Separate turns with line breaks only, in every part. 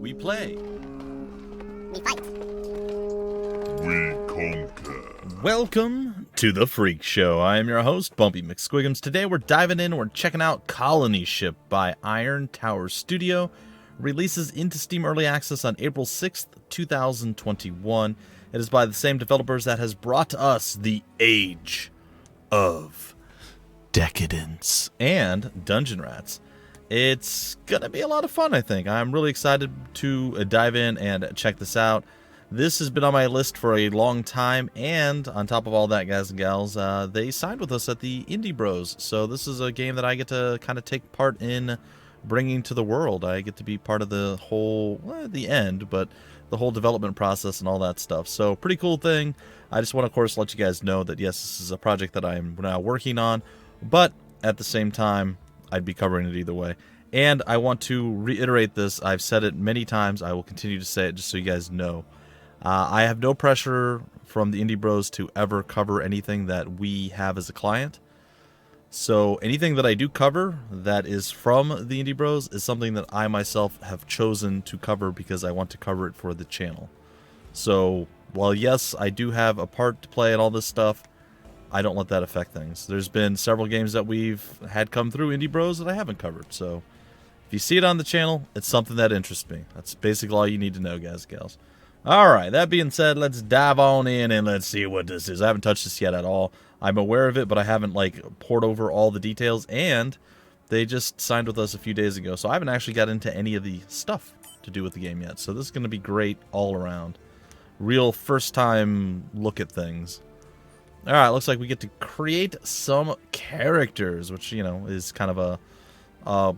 We play.
We fight.
We conquer.
Welcome to the Freak Show. I am your host, BUMPY-MCSQUIGUMS. Today we're diving in, we're checking out Colony Ship by Iron Tower Studio. Releases into Steam Early Access on April 6th, 2021. It is by the same developers that has brought us the Age of Decadence and Dungeon Rats. It's gonna be a lot of fun, I think. I'm really excited to dive in and check this out. This has been on my list for a long time, and on top of all that, guys and gals, they signed with us at the Indie Bros. So this is a game that I get to kind of take part in bringing to the world. I get to be part of the whole, well, the end, but the whole development process and all that stuff. So pretty cool thing. I just want to, of course, let you guys know that, yes, this is a project that I'm now working on, but at the same time, I'd be covering it either way. And I want to reiterate this. I've said it many times. I will continue to say it just so you guys know. I have no pressure from the Indie Bros to ever cover anything that we have as a client. So anything that I do cover that is from the Indie Bros is something that I myself have chosen to cover because I want to cover it for the channel. So while yes, I do have a part to play and all this stuff, I don't let that affect things. There's been several games that we've had come through Indie Bros that I haven't covered. So if you see it on the channel, it's something that interests me. That's basically all you need to know, guys and gals. Alright, that being said, let's dive on in and let's see what this is. I haven't touched this yet at all. I'm aware of it, but I haven't, like, poured over all the details, and they just signed with us a few days ago, so I haven't actually got into any of the stuff to do with the game yet. So this is going to be great all around. Real first-time look at things. Alright, looks like we get to create some characters, which, you know, is kind of a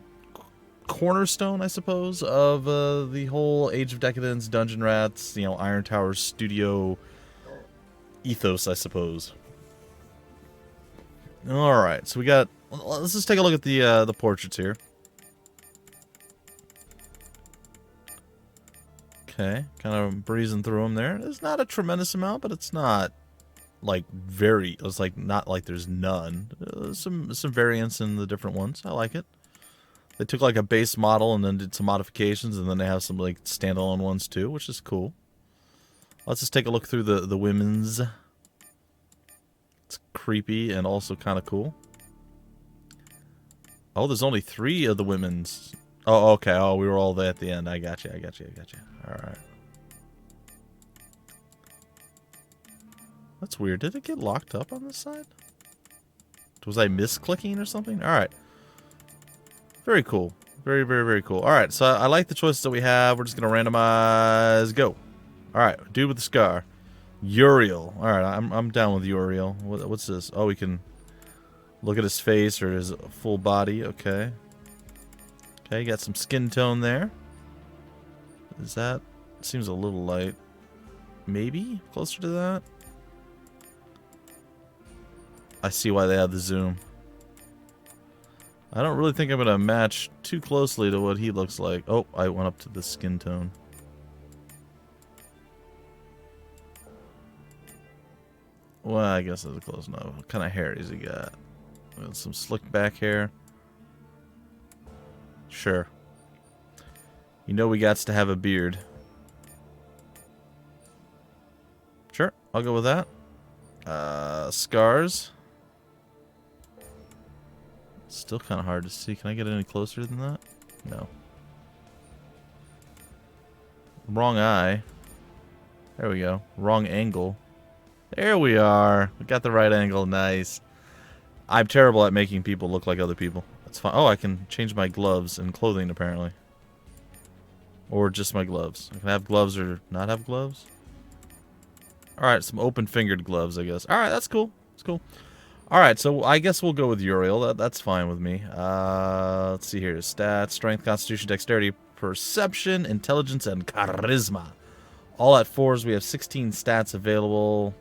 cornerstone, I suppose, of the whole Age of Decadence, Dungeon Rats, you know, Iron Tower Studio ethos, I suppose. Alright, so we got, let's just take a look at the portraits here. Okay, kind of breezing through them there. There's not a tremendous amount, but it's not like it's like not like there's none. Some variance in the different ones. I like it. They took like a base model and then did some modifications, and then they have some like standalone ones too, which is cool. Let's just take a look through the women's. It's creepy and also kind of cool. Oh, there's only 3 of the women's. Oh, okay. Oh, we were all there at the end. I got you. All right. That's weird. Did it get locked up on this side? Was I misclicking or something? All right. Very cool. Very, very, very cool. All right, so I like the choices that we have. We're just going to randomize. Go. All right, dude with the scar. Uriel. All right, I'm down with Uriel. What's this? Oh, we can look at his face or his full body. Okay. Okay, got some skin tone there. Is that... seems a little light. Maybe? Closer to that? I see why they have the zoom. I don't really think I'm going to match too closely to what he looks like. Oh, I went up to the skin tone. Well, I guess that's close enough. What kind of hair has he got? Got some slick back hair. Sure. You know we got to have a beard. Sure, I'll go with that. Scars. Still kind of hard to see. Can I get any closer than that? No. Wrong eye. There we go. Wrong angle. There we are. We got the right angle. Nice. I'm terrible at making people look like other people. That's fine. Oh, I can change my gloves and clothing, apparently. Or just my gloves. I can have gloves or not have gloves. Alright, some open-fingered gloves, I guess. Alright, that's cool. That's cool. Alright, so I guess we'll go with Uriel. That's fine with me. Let's see here. Stats, strength, constitution, dexterity, perception, intelligence, and charisma. All at 4s. We have 16 stats available.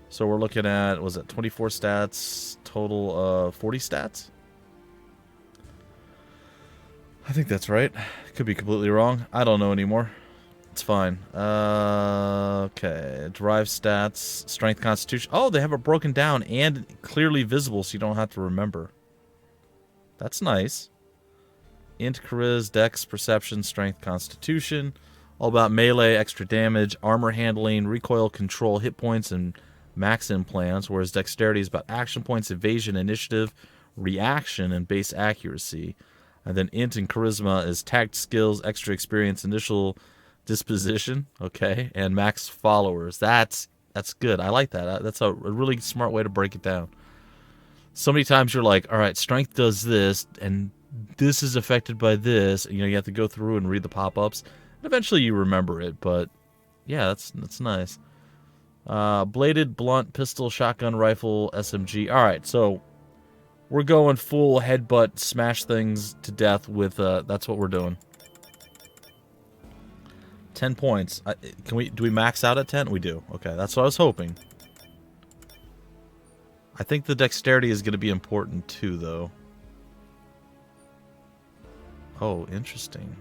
So we're looking at, was it 24 stats, total of 40 stats? I think that's right. Could be completely wrong. I don't know anymore. It's fine. Okay. Drive stats. Strength, constitution. Oh, they have it broken down and clearly visible so you don't have to remember. That's nice. Int, Charis, Dex, Perception, Strength, Constitution. All about melee, extra damage, armor handling, recoil control, hit points, and max implants. Whereas Dexterity is about action points, evasion, initiative, reaction, and base accuracy. And then Int and Charisma is tagged skills, extra experience, initial disposition, okay, and max followers. That's good. I like that. That's a really smart way to break it down. So many times you're like, all right, strength does this, and this is affected by this. You know, you have to go through and read the pop-ups. And eventually you remember it, but yeah, that's nice. Bladed, blunt, pistol, shotgun, rifle, SMG. All right, so we're going full headbutt, smash things to death with, that's what we're doing. 10 points. Do we max out at 10? We do. Okay, that's what I was hoping. I think the dexterity is going to be important too, though. Oh, interesting.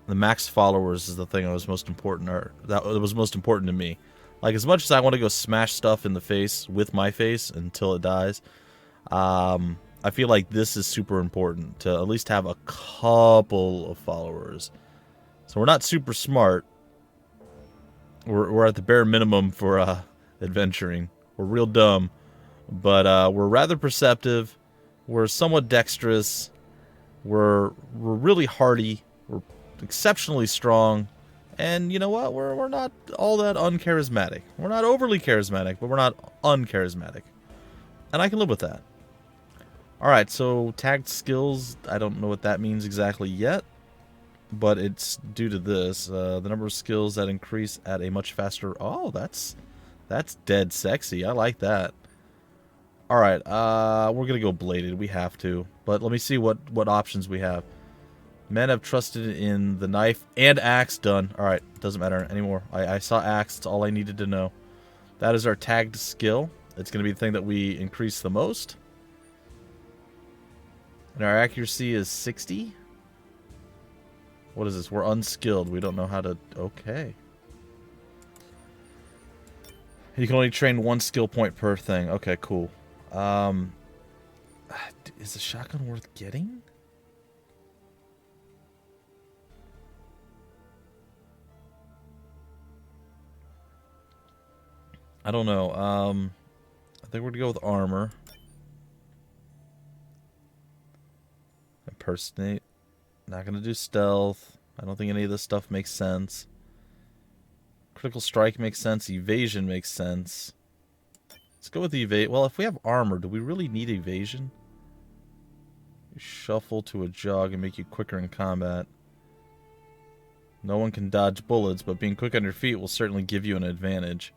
The max followers is the thing that was most important, or that was most important to me. Like, as much as I want to go smash stuff in the face with my face until it dies, I feel like this is super important to at least have a couple of followers. So we're not super smart. We're at the bare minimum for adventuring. We're real dumb, but we're rather perceptive. We're somewhat dexterous. We're really hardy. We're exceptionally strong. And you know what? We're not all that uncharismatic. We're not overly charismatic, but we're not uncharismatic. And I can live with that. Alright, so tagged skills, I don't know what that means exactly yet, but it's due to this. The number of skills that increase at a much faster... Oh, that's dead sexy. I like that. Alright, we're going to go bladed. We have to. But let me see what options we have. Men have trusted in the knife and axe. Done. Alright, doesn't matter anymore. I saw axe. That's all I needed to know. That is our tagged skill. It's going to be the thing that we increase the most. And our accuracy is 60. What is this? We're unskilled. We don't know how to... Okay. You can only train one skill point per thing. Okay, cool. Is the shotgun worth getting? I don't know. I think we're going to go with armor. Impersonate. Not going to do stealth. I don't think any of this stuff makes sense. Critical strike makes sense. Evasion makes sense. Let's go with the evade. Well, if we have armor, do we really need evasion? You shuffle to a jog and make you quicker in combat. No one can dodge bullets, but being quick on your feet will certainly give you an advantage.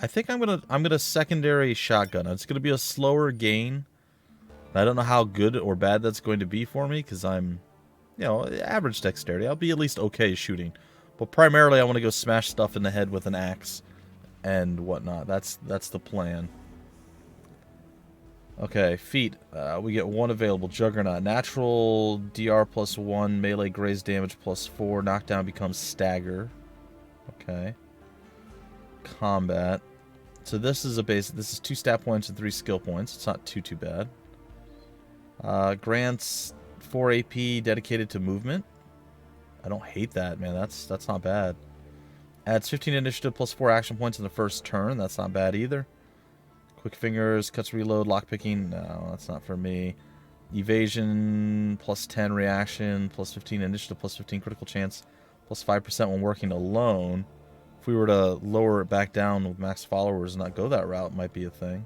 I think I'm gonna secondary shotgun. It's gonna be a slower gain. I don't know how good or bad that's going to be for me, because I'm, you know, average dexterity. I'll be at least okay shooting. But primarily I want to go smash stuff in the head with an axe and whatnot. That's the plan. Okay, feet. We get one available. Juggernaut. Natural DR +1. Melee graze damage +4. Knockdown becomes stagger. Okay. Combat. So this is a basic. This is 2 stat points and 3 skill points. It's not too bad. Grants 4 AP dedicated to movement. I don't hate that, man. That's not bad. Adds 15 initiative +4 action points in the first turn. That's not bad either. Quick fingers, cuts reload, lockpicking. No, that's not for me. Evasion +10 reaction, +15 initiative, +15 critical chance, +5% when working alone. If we were to lower it back down with max followers and not go that route, might be a thing.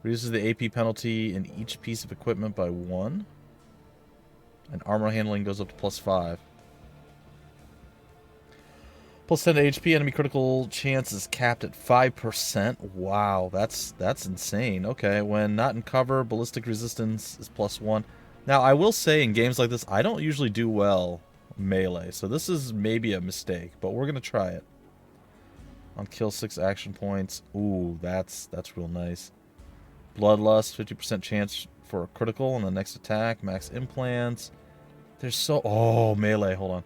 Reduces the AP penalty in each piece of equipment by 1. And armor handling goes up to +5. +10 to HP, enemy critical chance is capped at 5%. Wow, that's insane. Okay, when not in cover, ballistic resistance is +1. Now, I will say in games like this, I don't usually do well melee, so this is maybe a mistake, but we're going to try it. On kill 6 action points. Ooh, that's real nice. Bloodlust, 50% chance for a critical on the next attack. Max implants. There's so... Oh, melee, hold on.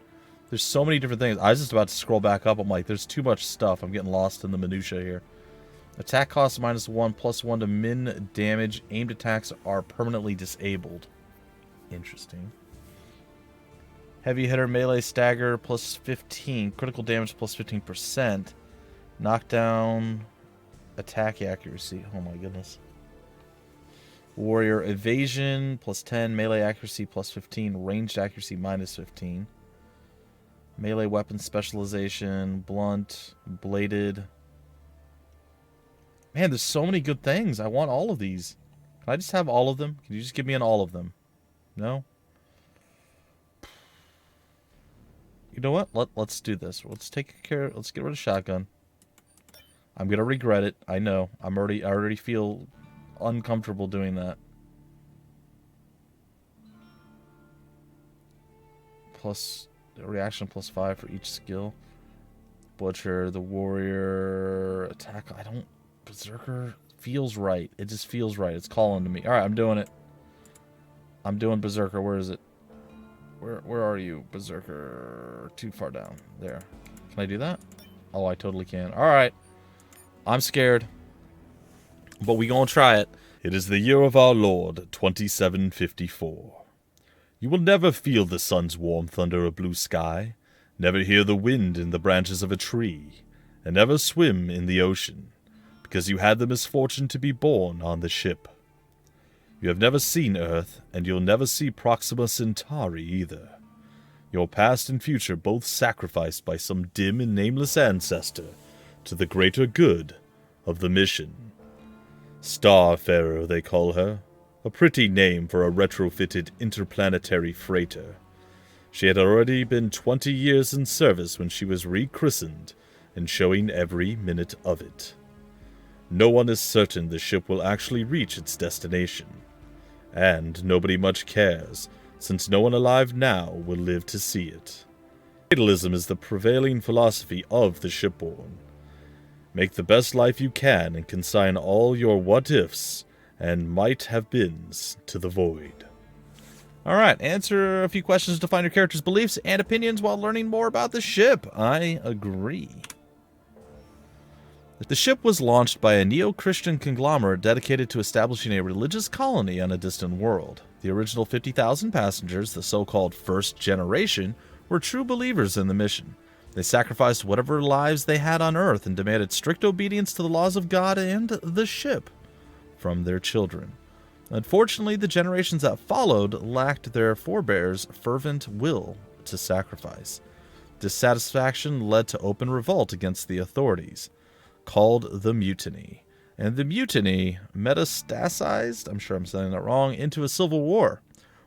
There's so many different things. I was just about to scroll back up. I'm like, there's too much stuff. I'm getting lost in the minutia here. Attack cost -1, +1 to min damage. Aimed attacks are permanently disabled. Interesting. Heavy hitter melee stagger +15. Critical damage +15%. Knockdown attack accuracy. Oh my goodness. Warrior evasion +10. Melee accuracy +15. Ranged accuracy -15. Melee weapon specialization. Blunt. Bladed. Man, there's so many good things. I want all of these. Can I just have all of them? Can you just give me an all of them? No? You know what? Let's do this. Let's get rid of shotgun. I'm gonna regret it. I know. I already feel uncomfortable doing that. Plus reaction +5 for each skill. Butcher, the warrior, attack. I don't. Berserker feels right. It just feels right. It's calling to me. All right, I'm doing it. I'm doing Berserker. Where is it? Where are you, Berserker? Too far down. There. Can I do that? Oh, I totally can. All right. I'm scared. But we gonna try it. It is the year of our Lord, 2754. You will never feel the sun's warmth under a blue sky, never hear the wind in the branches of a tree, and never swim in the ocean, because you had the misfortune to be born on the ship. You have never seen Earth, and you'll never see Proxima Centauri either. Your past and future both sacrificed by some dim and nameless ancestor to the greater good of the mission. Starfarer, they call her, a pretty name for a retrofitted interplanetary freighter. She had already been 20 years in service when she was rechristened, and showing every minute of it. No one is certain the ship will actually reach its destination. And nobody much cares, since no one alive now will live to see it. Fatalism is the prevailing philosophy of the shipborne. Make the best life you can and consign all your what-ifs and might-have-beens to the void. Alright, answer a few questions to find your character's beliefs and opinions while learning more about the ship. I agree. The ship was launched by a neo-Christian conglomerate dedicated to establishing a religious colony on a distant world. The original 50,000 passengers, the so-called First Generation, were true believers in the mission. They sacrificed whatever lives they had on Earth and demanded strict obedience to the laws of God and the ship from their children. Unfortunately, the generations that followed lacked their forebears' fervent will to sacrifice. Dissatisfaction led to open revolt against the authorities, called the Mutiny, and the Mutiny metastasized, I'm sure I'm saying that wrong, into a civil war.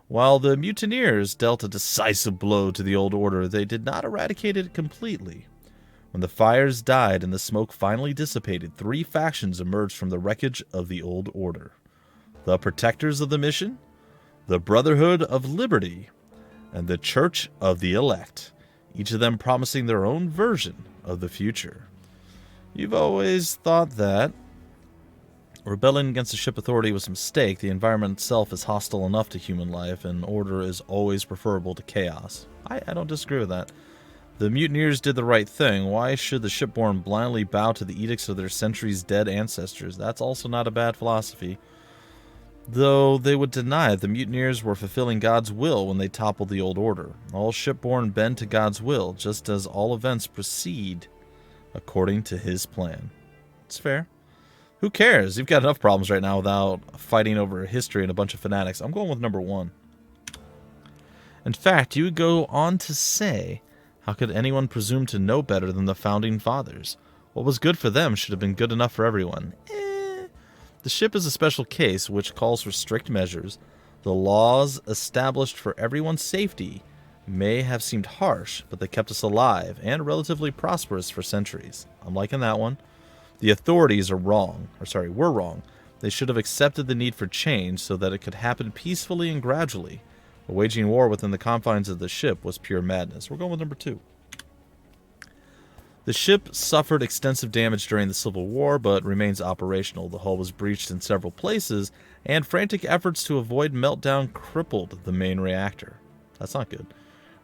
While the mutineers dealt a decisive blow to the old order, they did not eradicate it completely. When the fires died and the smoke finally dissipated, 3 factions emerged from the wreckage of the old order: the Protectors of the Mission, the Brotherhood of Liberty, and the Church of the Elect, each of them promising their own version of the future. You've always thought that rebelling against the ship authority was a mistake. The environment itself is hostile enough to human life, and order is always preferable to chaos. I don't disagree with that. The mutineers did the right thing. Why should the shipborne blindly bow to the edicts of their centuries-dead ancestors? That's also not a bad philosophy. Though they would deny the mutineers were fulfilling God's will when they toppled the old order. All shipborne bend to God's will, just as all events proceed according to his plan. It's fair. Who cares? You've got enough problems right now without fighting over history and a bunch of fanatics. I'm going with number 1. In fact, you would go on to say, how could anyone presume to know better than the Founding Fathers? What was good for them should have been good enough for everyone. The ship is a special case which calls for strict measures. The laws established for everyone's safety may have seemed harsh, but they kept us alive and relatively prosperous for centuries. I'm liking that one. The authorities were wrong. They should have accepted the need for change so that it could happen peacefully and gradually. But waging war within the confines of the ship was pure madness. We're going with number 2. The ship suffered extensive damage during the Civil War, but remains operational. The hull was breached in several places, and frantic efforts to avoid meltdown crippled the main reactor. That's not good.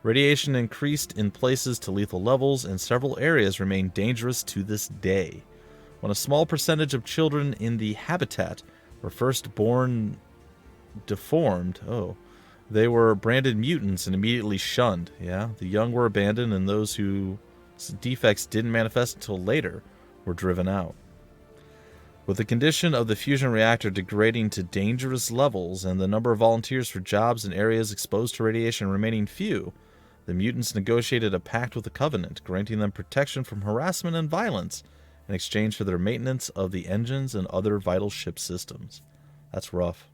Radiation increased in places to lethal levels, and several areas remain dangerous to this day. When a small percentage of children in the habitat were first born deformed, they were branded mutants and immediately shunned. Yeah, the young were abandoned, and those whose defects didn't manifest until later were driven out. With the condition of the fusion reactor degrading to dangerous levels and the number of volunteers for jobs in areas exposed to radiation remaining few, the mutants negotiated a pact with the Covenant, granting them protection from harassment and violence in exchange for their maintenance of the engines and other vital ship systems. That's rough.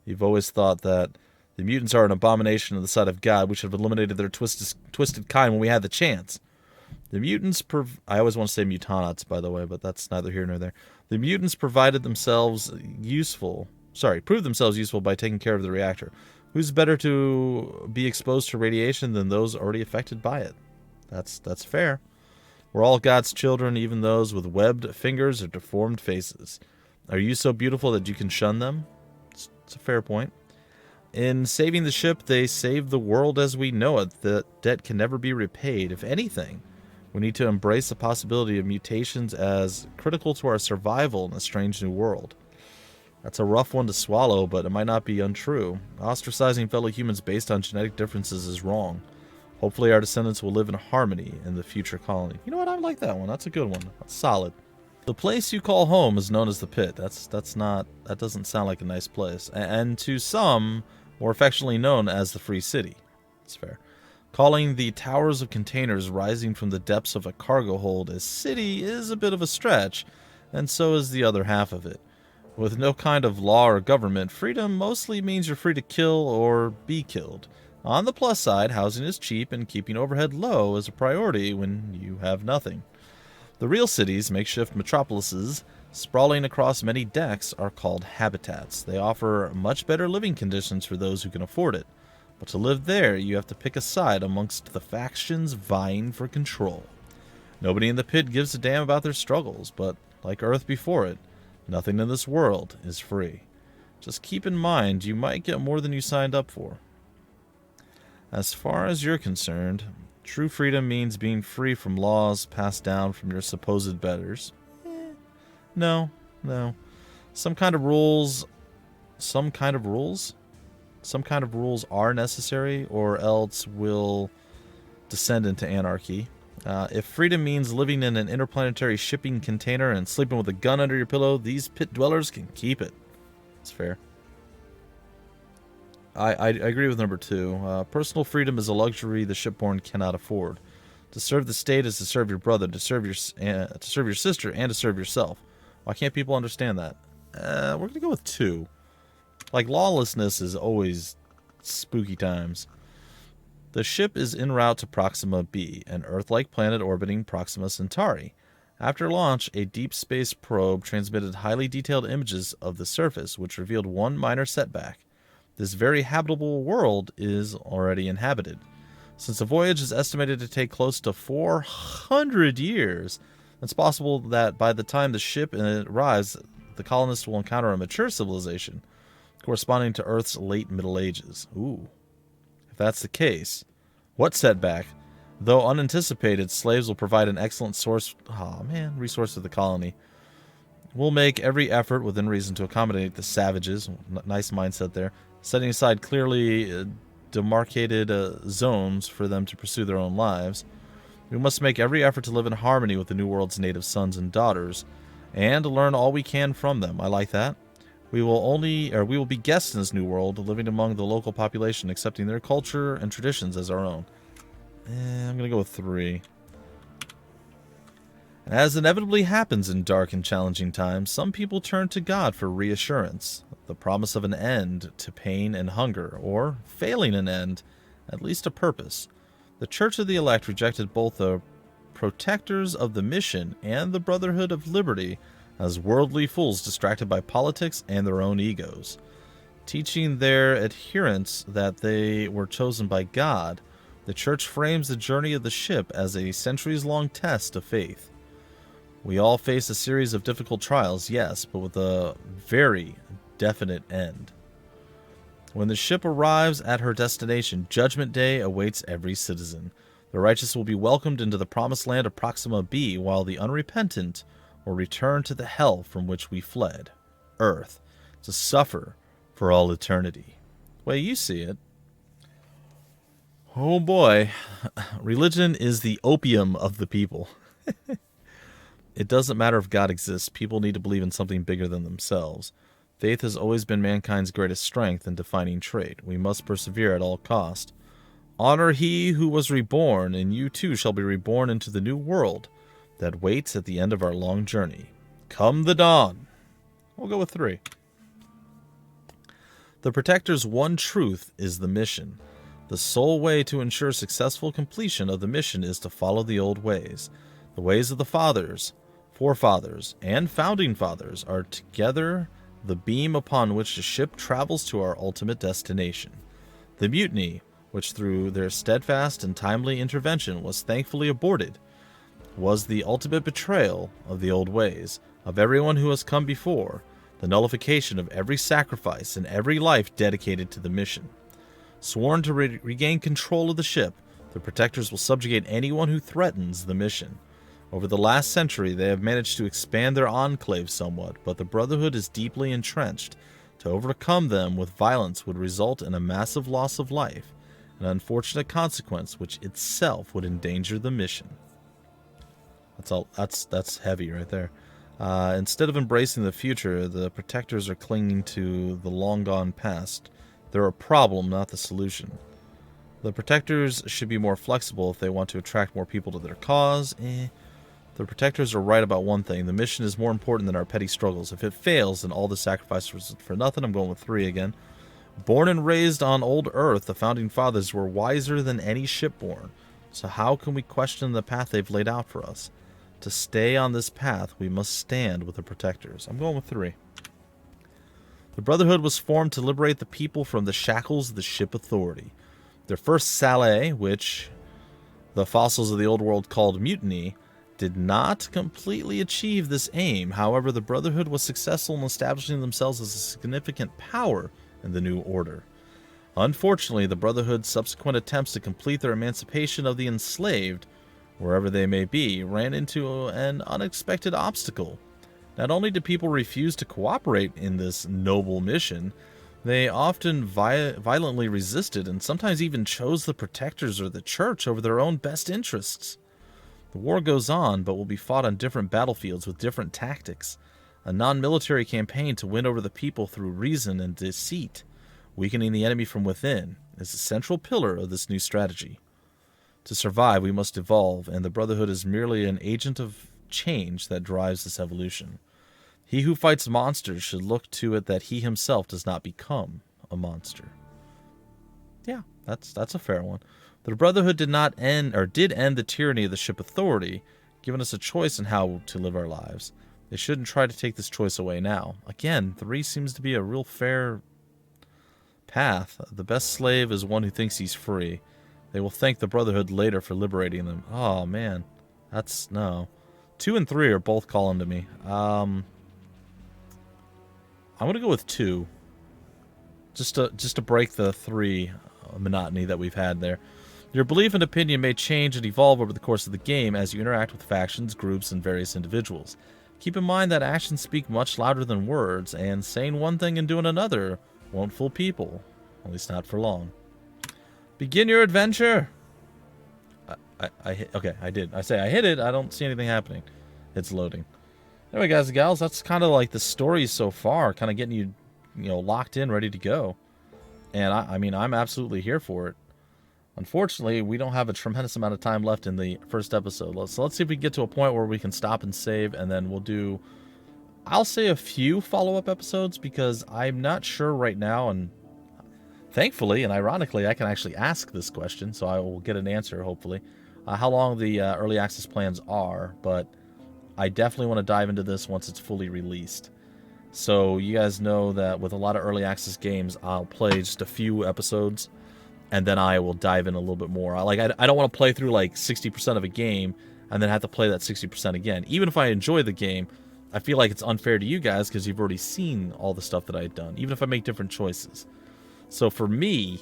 You've always thought that the mutants are an abomination in the sight of God. We should have eliminated their twisted kind when we had the chance. The mutants, I always want to say mutanats, by the way, but that's neither here nor there. The mutants proved themselves useful by taking care of the reactor. Who's better to be exposed to radiation than those already affected by it? That's fair. We're all God's children, even those with webbed fingers or deformed faces. Are you so beautiful that you can shun them? It's a fair point. In saving the ship, they saved the world as we know it. The debt can never be repaid. If anything, we need to embrace the possibility of mutations as critical to our survival in a strange new world. That's a rough one to swallow, but it might not be untrue. Ostracizing fellow humans based on genetic differences is wrong. Hopefully our descendants will live in harmony in the future colony. You know what? I like that one. That's a good one. That's solid. The place you call home is known as the pit. That doesn't sound like a nice place. And to some, more affectionately known as the Free City. That's fair. Calling the towers of containers rising from the depths of a cargo hold a city is a bit of a stretch, and so is the other half of it. With no kind of law or government, freedom mostly means you're free to kill or be killed. On the plus side, housing is cheap and keeping overhead low is a priority when you have nothing. The real cities, makeshift metropolises, sprawling across many decks, are called habitats. They offer much better living conditions for those who can afford it. But to live there, you have to pick a side amongst the factions vying for control. Nobody in the pit gives a damn about their struggles, but like Earth before it, nothing in this world is free. Just keep in mind, you might get more than you signed up for. As far as you're concerned, true freedom means being free from laws passed down from your supposed betters. No. Some kind of rules are necessary, or else will descend into anarchy. If freedom means living in an interplanetary shipping container and sleeping with a gun under your pillow, these pit dwellers can keep it. It's fair. I agree with number 2. Personal freedom is a luxury the shipborn cannot afford. To serve the state is to serve your brother, to serve your sister, and to serve yourself. Why can't people understand that? We're going to go with 2. Like, lawlessness is always spooky times. The ship is en route to Proxima b, an Earth-like planet orbiting Proxima Centauri. After launch, a deep space probe transmitted highly detailed images of the surface, which revealed one minor setback. This very habitable world is already inhabited. Since the voyage is estimated to take close to 400 years, it's possible that by the time the ship arrives, the colonists will encounter a mature civilization, corresponding to Earth's late Middle Ages. Ooh. If that's the case, what setback? Though unanticipated, slaves will provide an excellent resource for the colony. We'll make every effort within reason to accommodate the savages. Nice mindset there. Setting aside clearly demarcated zones for them to pursue their own lives. We must make every effort to live in harmony with the New World's native sons and daughters, and learn all we can from them. I like that. We will be guests in this new world, living among the local population, accepting their culture and traditions as our own. I'm going to go with 3. And as inevitably happens in dark and challenging times, some people turn to God for reassurance, the promise of an end to pain and hunger, or, failing an end, at least a purpose. The Church of the Elect rejected both the protectors of the mission and the Brotherhood of Liberty as worldly fools distracted by politics and their own egos. Teaching their adherents that they were chosen by God, the Church frames the journey of the ship as a centuries-long test of faith. We all face a series of difficult trials, yes, but with a very definite end. When the ship arrives at her destination, Judgment Day awaits every citizen. The righteous will be welcomed into the promised land of Proxima B, while the unrepentant will return to the hell from which we fled, Earth, to suffer for all eternity. The way you see it, oh boy, religion is the opium of the people. It doesn't matter if God exists. People need to believe in something bigger than themselves. Faith has always been mankind's greatest strength and defining trait. We must persevere at all cost. Honor he who was reborn, and you too shall be reborn into the new world that waits at the end of our long journey. Come the dawn. We'll go with 3. The Protector's one truth is the mission. The sole way to ensure successful completion of the mission is to follow the old ways. The ways of the fathers, forefathers, and founding fathers are together the beam upon which the ship travels to our ultimate destination. The mutiny, which through their steadfast and timely intervention was thankfully aborted, was the ultimate betrayal of the old ways, of everyone who has come before, the nullification of every sacrifice and every life dedicated to the mission. Sworn to regain control of the ship, the Protectors will subjugate anyone who threatens the mission. Over the last century, they have managed to expand their enclave somewhat, but the Brotherhood is deeply entrenched. To overcome them with violence would result in a massive loss of life, an unfortunate consequence which itself would endanger the mission. That's heavy right there. Instead of embracing the future, the Protectors are clinging to the long-gone past. They're a problem, not the solution. The Protectors should be more flexible if they want to attract more people to their cause. The Protectors are right about one thing. The mission is more important than our petty struggles. If it fails, then all the sacrifice was for nothing. I'm going with 3 again. Born and raised on old Earth, the Founding Fathers were wiser than any shipborn. So how can we question the path they've laid out for us? To stay on this path, we must stand with the Protectors. I'm going with 3. The Brotherhood was formed to liberate the people from the shackles of the ship authority. Their first sale, which the fossils of the old world called mutiny, did not completely achieve this aim. However, the Brotherhood was successful in establishing themselves as a significant power in the new order. Unfortunately, the Brotherhood's subsequent attempts to complete their emancipation of the enslaved, wherever they may be, ran into an unexpected obstacle. Not only did people refuse to cooperate in this noble mission, they often violently resisted and sometimes even chose the Protectors or the Church over their own best interests. The war goes on, but will be fought on different battlefields with different tactics. A non-military campaign to win over the people through reason and deceit, weakening the enemy from within, is a central pillar of this new strategy. To survive, we must evolve, and the Brotherhood is merely an agent of change that drives this evolution. He who fights monsters should look to it that he himself does not become a monster. Yeah, that's a fair one. The Brotherhood did end the tyranny of the ship authority, giving us a choice in how to live our lives. They shouldn't try to take this choice away now. Again, 3 seems to be a real fair path. The best slave is one who thinks he's free. They will thank the Brotherhood later for liberating them. Oh, man. No. 2 and 3 are both calling to me. I'm going to go with 2. Just to break the 3 monotony that we've had there. Your belief and opinion may change and evolve over the course of the game as you interact with factions, groups, and various individuals. Keep in mind that actions speak much louder than words, and saying one thing and doing another won't fool people. At least not for long. Begin your adventure! Okay, I did. I hit it. I don't see anything happening. It's loading. Anyway, guys and gals, that's kind of like the story so far, kind of getting you, locked in, ready to go. And I mean, I'm absolutely here for it. Unfortunately, we don't have a tremendous amount of time left in the first episode. So let's see if we can get to a point where we can stop and save, and then we'll do, I'll say, a few follow-up episodes, because I'm not sure right now, and thankfully and ironically, I can actually ask this question, so I will get an answer, hopefully, how long the early access plans are, but I definitely want to dive into this once it's fully released. So you guys know that with a lot of early access games, I'll play just a few episodes, and then I will dive in a little bit more. I don't want to play through like 60% of a game and then have to play that 60% again. Even if I enjoy the game, I feel like it's unfair to you guys because you've already seen all the stuff that I've done, even if I make different choices. So for me,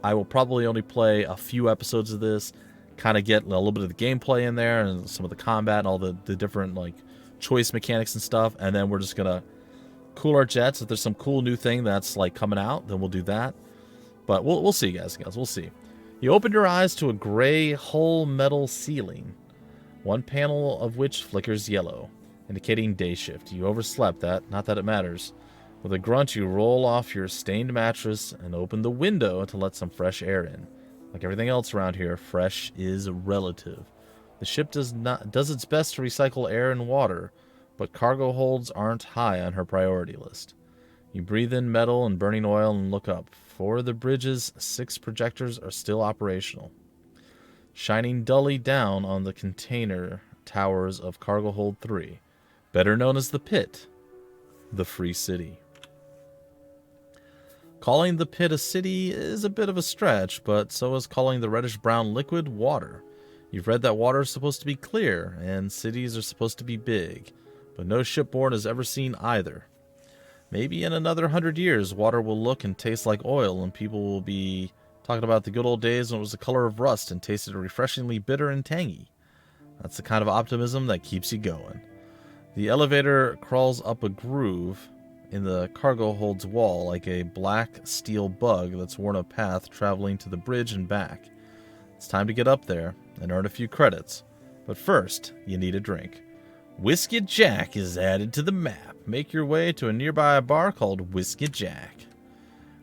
I will probably only play a few episodes of this, kind of get a little bit of the gameplay in there and some of the combat and all the different like choice mechanics and stuff, and then we're just gonna cool our jets. If there's some cool new thing that's like coming out, then we'll do that. But we'll see, guys. We'll see. You open your eyes to a gray hull metal ceiling, one panel of which flickers yellow, indicating day shift. You overslept that, not that it matters. With a grunt, you roll off your stained mattress and open the window to let some fresh air in. Like everything else around here, fresh is relative. The ship does its best to recycle air and water, but cargo holds aren't high on her priority list. You breathe in metal and burning oil and look up. 4 of the bridge's 6 projectors are still operational, shining dully down on the container towers of Cargo Hold 3, better known as the Pit, the Free City. Calling the Pit a city is a bit of a stretch, but so is calling the reddish-brown liquid water. You've read that water is supposed to be clear, and cities are supposed to be big, but no shipborne has ever seen either. Maybe in another 100 years, water will look and taste like oil, and people will be talking about the good old days when it was the color of rust and tasted refreshingly bitter and tangy. That's the kind of optimism that keeps you going. The elevator crawls up a groove in the cargo hold's wall like a black steel bug that's worn a path traveling to the bridge and back. It's time to get up there and earn a few credits. But first, you need a drink. Whiskey Jack is added to the map. Make your way to a nearby bar called Whiskey Jack.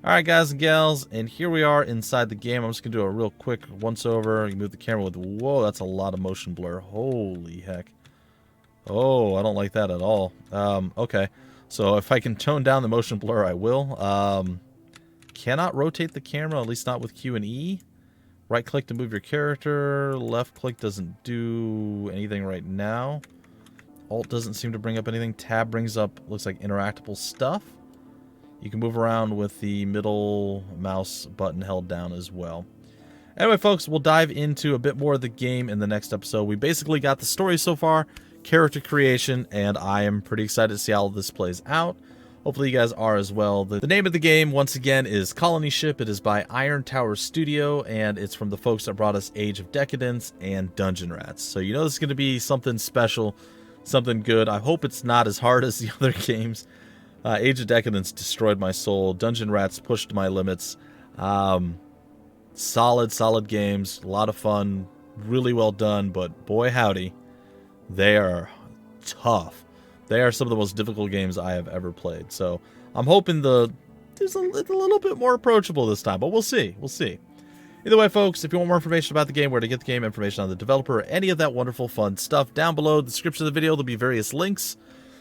Alright, guys and gals, and here we are inside the game. I'm just going to do a real quick once-over. You move the camera with... Whoa, that's a lot of motion blur. Holy heck. Oh, I don't like that at all. Okay. So if I can tone down the motion blur, I will. Cannot rotate the camera, at least not with Q and E. Right click to move your character. Left click doesn't do anything right now. Alt doesn't seem to bring up anything. Tab brings up, looks like interactable stuff. You can move around with the middle mouse button held down as well. Anyway, folks, we'll dive into a bit more of the game in the next episode. We basically got the story so far, character creation, and I am pretty excited to see how this plays out. Hopefully you guys are as well. The name of the game, once again, is Colony Ship. It is by Iron Tower Studio, and it's from the folks that brought us Age of Decadence and Dungeon Rats. So you know this is going to be something special, something good. I hope it's not as hard as the other games. Age of Decadence destroyed my soul. Dungeon Rats pushed my limits. Solid games. A lot of fun. Really well done, but boy howdy, they are tough. They are some of the most difficult games I have ever played. So I'm hoping it's a little bit more approachable this time, but we'll see. We'll see. Either way, folks, if you want more information about the game, where to get the game, information on the developer, any of that wonderful fun stuff, down below the description of the video, there'll be various links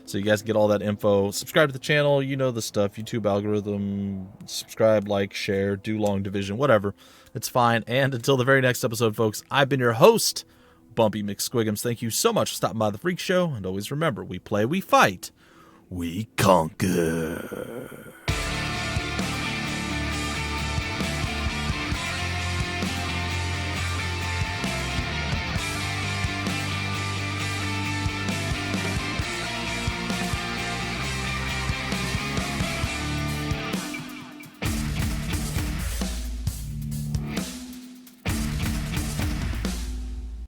so you guys can get all that info. Subscribe to the channel, you know the stuff, YouTube algorithm, subscribe, like, share, do long division, whatever. It's fine. And until the very next episode, folks, I've been your host, BUMPY-MCSQUIGUMS. Thank you so much for stopping by the Freak Show, and always remember, we play, we fight, we conquer.